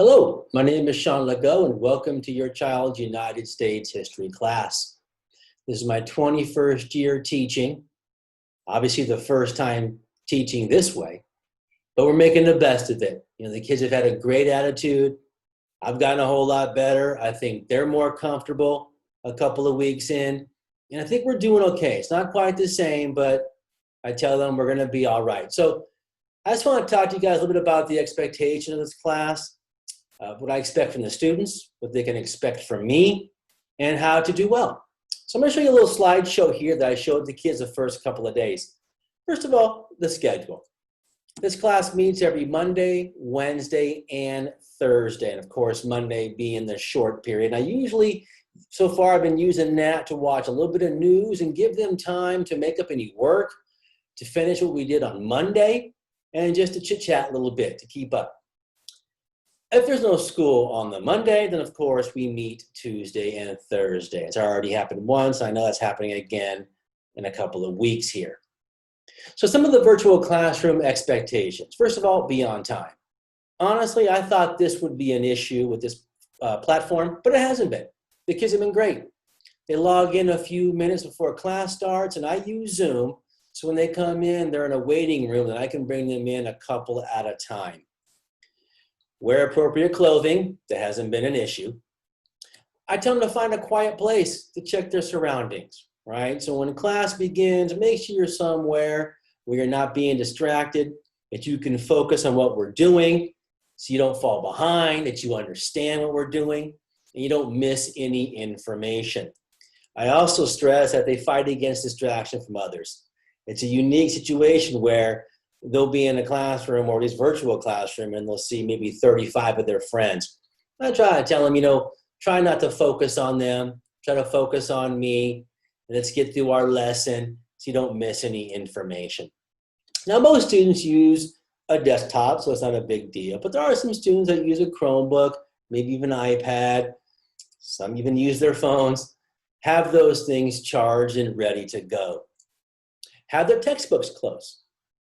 Hello, my name is Sean Legaux, and welcome to your child's United States history class. This is my 21st year teaching, obviously the first time teaching this way, but we're making the best of it. The kids have had a great attitude. I've gotten a whole lot better. I think they're more comfortable a couple of weeks in, and I think we're doing okay. It's not quite the same, but I tell them we're going to be all right. So I just want to talk to you guys a little bit about the expectation of this class. What I expect from the students, what they can expect from me, and how to do well. So I'm going to show you a little slideshow here that I showed the kids the first couple of days. First of all, the schedule. This class meets every Monday, Wednesday, and Thursday. And of course, Monday being the short period. And I usually, so far, I've been using that to watch a little bit of news and give them time to make up any work, to finish what we did on Monday, and just to chit-chat a little bit to keep up. If there's no school on the Monday, then of course we meet Tuesday and Thursday. It's already happened once. I know that's happening again in a couple of weeks here. So some of the virtual classroom expectations. First of all, be on time. Honestly, I thought this would be an issue with this platform, but it hasn't been. The kids have been great. They log in a few minutes before class starts, and I use Zoom. So when they come in, they're in a waiting room, and I can bring them in a couple at a time. Wear appropriate clothing. That hasn't been an issue. I tell them to find a quiet place to check their surroundings, right? So when class begins, make sure you're somewhere where you're not being distracted, that you can focus on what we're doing so you don't fall behind, that you understand what we're doing, and you don't miss any information. I also stress that they fight against distraction from others. It's a unique situation where they'll be in a classroom or this virtual classroom and they'll see maybe 35 of their friends. I try to tell them, try not to focus on them, try to focus on me, and let's get through our lesson so you don't miss any information. Now, most students use a desktop, so it's not a big deal, but there are some students that use a Chromebook, maybe even an iPad, some even use their phones. Have those things charged and ready to go. Have their textbooks close.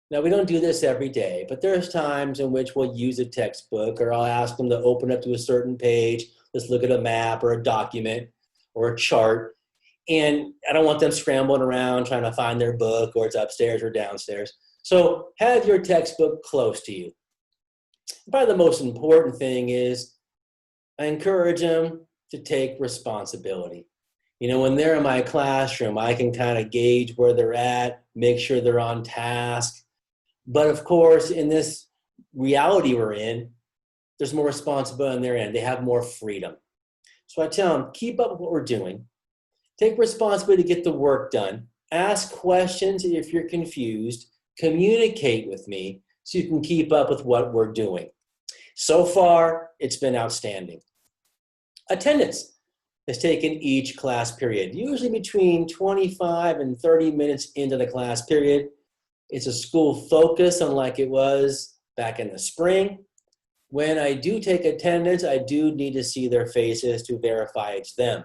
Now, we don't do this every day, but there's times in which we'll use a textbook, or I'll ask them to open up to a certain page. Let's look at a map or a document or a chart. And I don't want them scrambling around trying to find their book, or it's upstairs or downstairs. So have your textbook close to you. Probably the most important thing is I encourage them to take responsibility. When they're in my classroom, I can kind of gauge where they're at, make sure they're on task. But of course, in this reality we're in, there's more responsibility on their end. They have more freedom. So I tell them, keep up with what we're doing. Take responsibility to get the work done. Ask questions if you're confused. Communicate with me so you can keep up with what we're doing. So far, it's been outstanding. Attendance is taken each class period, usually between 25 and 30 minutes into the class period. It's a school focus, unlike it was back in the spring. When I do take attendance, I do need to see their faces to verify it's them.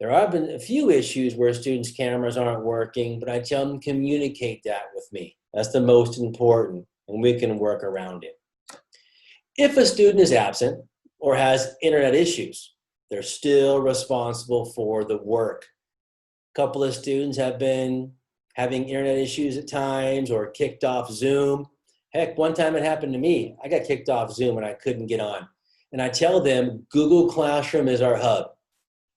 There have been a few issues where students' cameras aren't working, but I tell them communicate that with me. That's the most important, and we can work around it. If a student is absent or has internet issues, they're still responsible for the work. A couple of students have been having internet issues at times or kicked off Zoom. Heck, one time it happened to me. I got kicked off Zoom and I couldn't get on. And I tell them Google Classroom is our hub.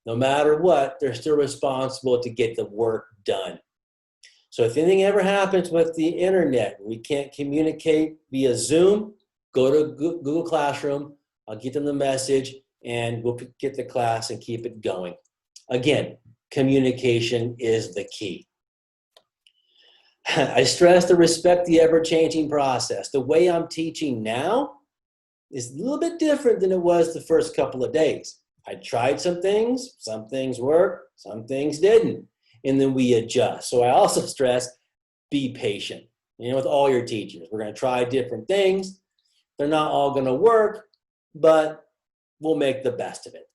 No matter what, they're still responsible to get the work done. So if anything ever happens with the internet, we can't communicate via Zoom, go to Google Classroom. I'll get them the message and we'll get the class and keep it going. Again, communication is the key. I stress to respect the ever-changing process. The way I'm teaching now is a little bit different than it was the first couple of days. I tried some things worked, some things didn't, and then we adjust. So I also stress, be patient. With all your teachers, we're going to try different things. They're not all going to work, but we'll make the best of it.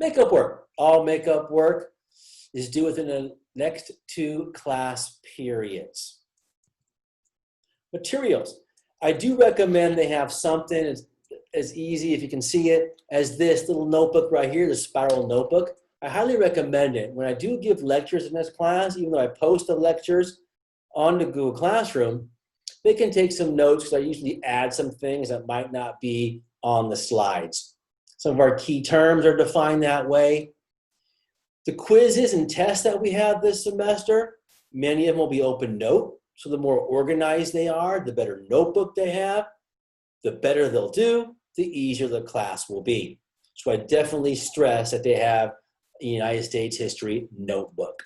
Makeup work. All makeup work is due within the next 2 class periods. Materials. I do recommend they have something as easy, if you can see it, as this little notebook right here, the spiral notebook. I highly recommend it. When I do give lectures in this class, even though I post the lectures on the Google Classroom, they can take some notes because I usually add some things that might not be on the slides. Some of our key terms are defined that way. The quizzes and tests that we have this semester, many of them will be open note. So the more organized they are, the better notebook they have, the better they'll do, the easier the class will be. So I definitely stress that they have a United States history notebook.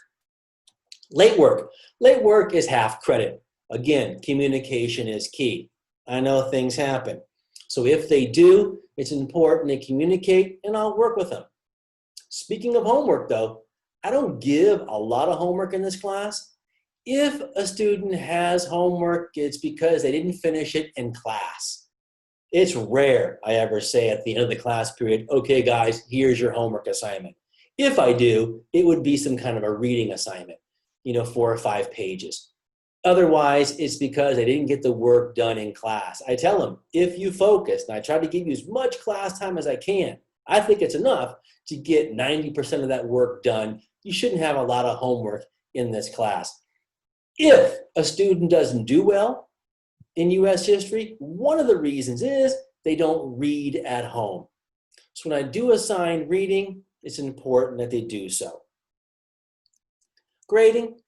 Late work. Late work is half credit. Again, communication is key. I know things happen. So if they do, it's important to communicate and I'll work with them. Speaking of homework though, I don't give a lot of homework in this class. If a student has homework, it's because they didn't finish it in class. It's rare I ever say at the end of the class period, okay guys, here's your homework assignment. If I do, it would be some kind of a reading assignment, 4 or 5 pages. Otherwise, it's because they didn't get the work done in class. I tell them, if you focus, and I try to give you as much class time as I can, I think it's enough to get 90% of that work done. You shouldn't have a lot of homework in this class. If a student doesn't do well in U.S. history, one of the reasons is they don't read at home. So when I do assign reading, it's important that they do so. Grading,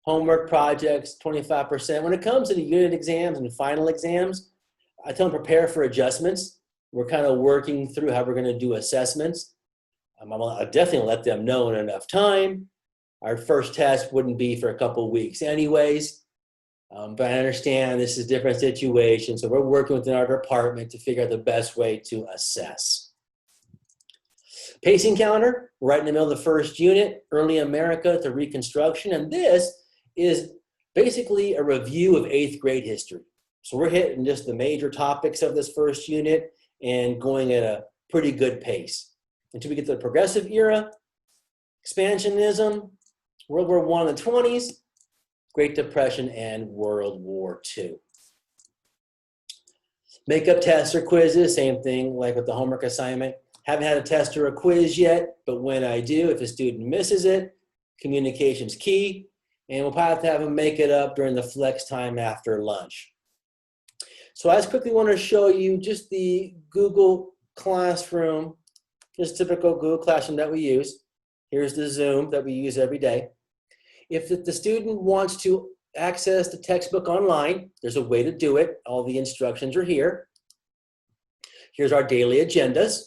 homework projects, 25%. When it comes to the unit exams and final exams, I tell them prepare for adjustments. We're kind of working through how we're going to do assessments. I'll definitely let them know in enough time. Our first test wouldn't be for a couple of weeks anyways, but I understand this is a different situation, so we're working within our department to figure out the best way to assess. Pacing calendar, right in the middle of the first unit, Early America to Reconstruction, and this is basically a review of 8th grade history. So we're hitting just the major topics of this first unit and going at a pretty good pace. Until we get to the Progressive Era, Expansionism, World War I in the 20s, Great Depression, and World War II. Makeup tests or quizzes, same thing like with the homework assignment. Haven't had a test or a quiz yet, but when I do, if a student misses it, communication's key, and we'll probably have to have them make it up during the flex time after lunch. So I just quickly want to show you just the Google Classroom, just typical Google Classroom that we use. Here's the Zoom that we use every day. If the student wants to access the textbook online, there's a way to do it. All the instructions are here. Here's our daily agendas.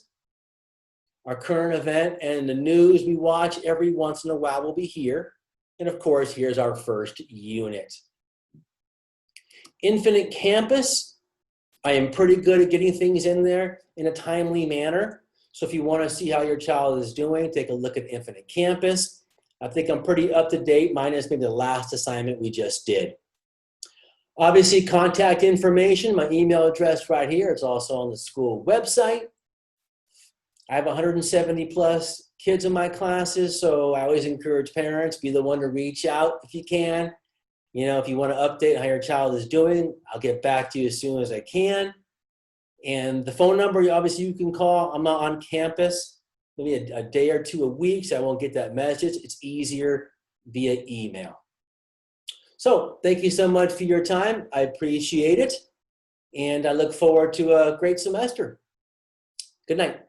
Our current event and the news we watch every once in a while will be here. And of course, here's our first unit. Infinite Campus, I am pretty good at getting things in there in a timely manner. So if you want to see how your child is doing, take a look at Infinite Campus. I think I'm pretty up to date, minus maybe the last assignment we just did. Obviously, contact information, my email address right here. It's also on the school website. I have 170 plus kids in my classes, so I always encourage parents, be the one to reach out if you can. If you want to update how your child is doing, I'll get back to you as soon as I can. And the phone number, obviously you can call. I'm not on campus, maybe a day or two a week, so I won't get that message. It's easier via email. So thank you so much for your time. I appreciate it. And I look forward to a great semester. Good night.